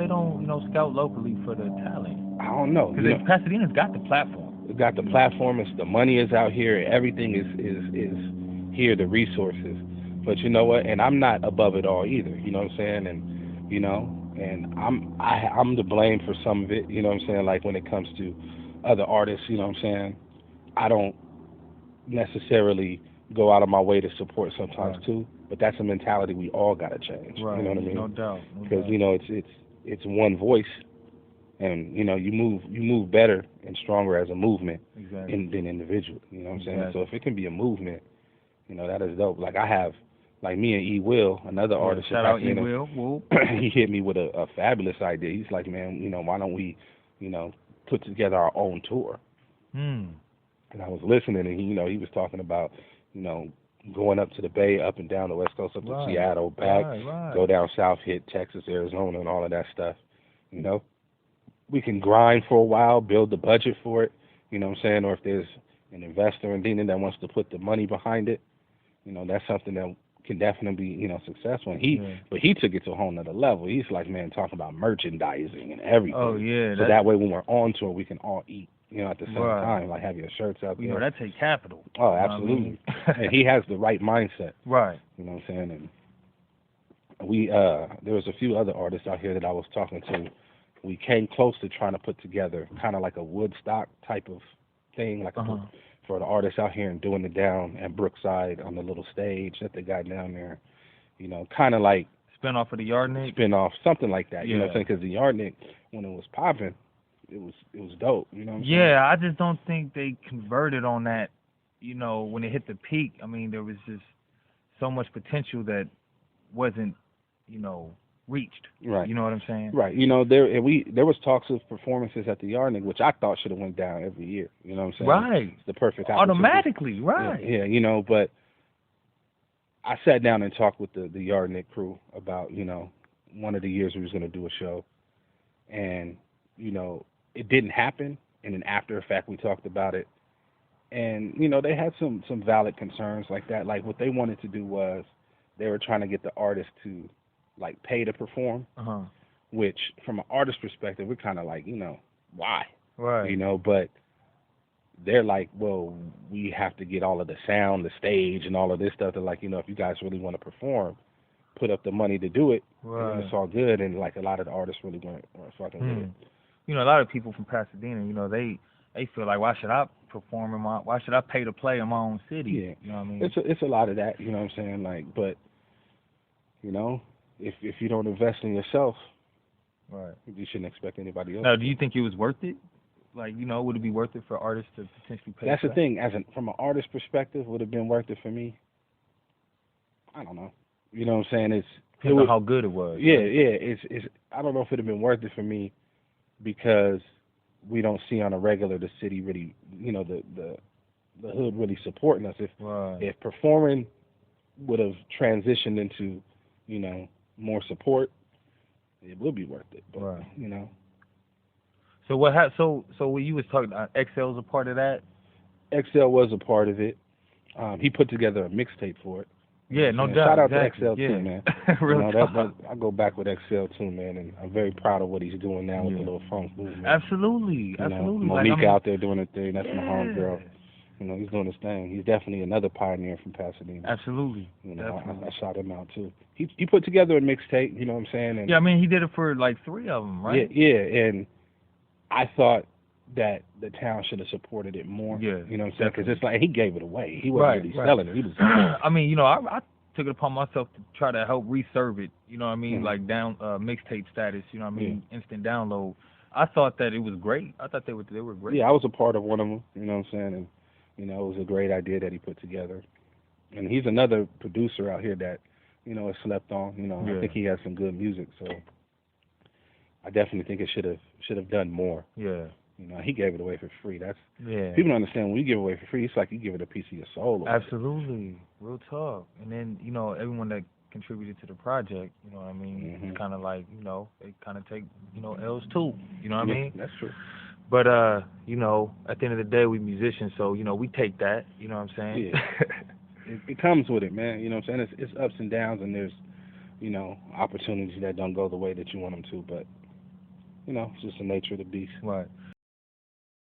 they don't, scout locally for the talent? I don't know. Because Pasadena's got the platform. It got the platform. It's the money is out here. Everything is here. The resources. But you know what? And I'm not above it all either. You know what I'm saying? And and I'm to blame for some of it. You know what I'm saying? Like when it comes to other artists. You know what I'm saying? I don't necessarily go out of my way to support sometimes too. But that's a mentality we all gotta change. Right. You know what I mean? No doubt. Because it's one voice. And you move better and stronger as a movement than individual. You know what I'm saying? So if it can be a movement, that is dope. Like I have, like me and E. Will, another artist. Shout out E. Will. He hit me with a fabulous idea. He's like, man, why don't we, put together our own tour? And I was listening, and he was talking about, going up to the Bay, up and down the West Coast, up to Seattle, back, go down south, hit Texas, Arizona, and all of that stuff. We can grind for a while, build the budget for it, you know what I'm saying? Or if there's an investor in Dina that wants to put the money behind it, that's something that can definitely be, successful. And but he took it to a whole nother level. He's like, man, talking about merchandising and everything. Oh, yeah. So that way when we're on tour, we can all eat, at the same time, like have your shirts out there. That takes capital. Oh, absolutely. And he has the right mindset. Right. You know what I'm saying? And we, there was a few other artists out here that I was talking to. We came close to trying to put together kind of like a Woodstock type of thing, like for the artists out here and doing it down at Brookside on the little stage that they got down there. Kind of like spin off of the Yardnic. Spin off, something like that. You know what I'm saying? Because the Yardnic, when it was popping, it was dope. You know what I'm saying? Yeah, I just don't think they converted on that. When it hit the peak, I mean, there was just so much potential that wasn't, reached. Right. You know what I'm saying? Right. There was talks of performances at the Yardnic, which I thought should have went down every year. You know what I'm saying? Right. It's the perfect automatically, right. Yeah, but I sat down and talked with the Yardnic crew about, one of the years we was going to do a show. And, it didn't happen. And then after the fact, we talked about it. And, they had some valid concerns like that. Like what they wanted to do was they were trying to get the artist to like pay to perform, which from an artist perspective, we're kind of like, why? Right. But they're like, well, we have to get all of the sound, the stage, and all of this stuff. They're like, if you guys really want to perform, put up the money to do it, and it's all good. And like a lot of the artists really weren't fucking with it. A lot of people from Pasadena, they feel like, why should I perform why should I pay to play in my own city? Yeah. You know what I mean? It's a lot of that, you know what I'm saying? Like, but, if you don't invest in yourself, right, you shouldn't expect anybody else. Now, do you think it was worth it? Like, would it be worth it for artists to potentially pay? That's the thing. From an artist perspective, would it have been worth it for me? I don't know. You know what I'm saying? Depends on how good it was. Yeah, yeah. I don't know if it'd have been worth it for me because we don't see on a regular the city really, the hood really supporting us. If performing would have transitioned into, more support, it would be worth it. But, So what? So when you was talking, XL was a part of that. XL was a part of it. He put together a mixtape for it. Yeah, no doubt. Shout out to XL too, man. Real talk. I go back with XL too, man, and I'm very proud of what he's doing now with the little funk movement. Absolutely. Monique out there doing her thing. That's my homegirl. He's doing his thing. He's definitely another pioneer from Pasadena. Absolutely. I shot him out too. He put together a mixtape. You know what I'm saying? And yeah, I mean he did it for like 3 of them, right? Yeah, and I thought that the town should have supported it more. Yeah, you know what I'm saying? Because it's like he gave it away. He wasn't really selling it. He was. I mean, I took it upon myself to try to help reserve it. You know what I mean? Like down mixtape status. You know what I mean? Instant download. I thought that it was great. I thought they were great. Yeah, I was a part of one of them. You know what I'm saying? And it was a great idea that he put together. And he's another producer out here that is slept on. I think he has some good music. So I definitely think it should have done more. Yeah. He gave it away for free. People don't understand when you give away for free, it's like you give it a piece of your soul. Absolutely. Real talk. And then, everyone that contributed to the project, you know what I mean? It's kind of like, they kind of take, L's too. You know what I mean? That's true. But, at the end of the day, we musicians, so, we take that. You know what I'm saying? Yeah. it comes with it, man. You know what I'm saying? It's ups and downs, and there's, opportunities that don't go the way that you want them to. But you know, it's just the nature of the beast. Right.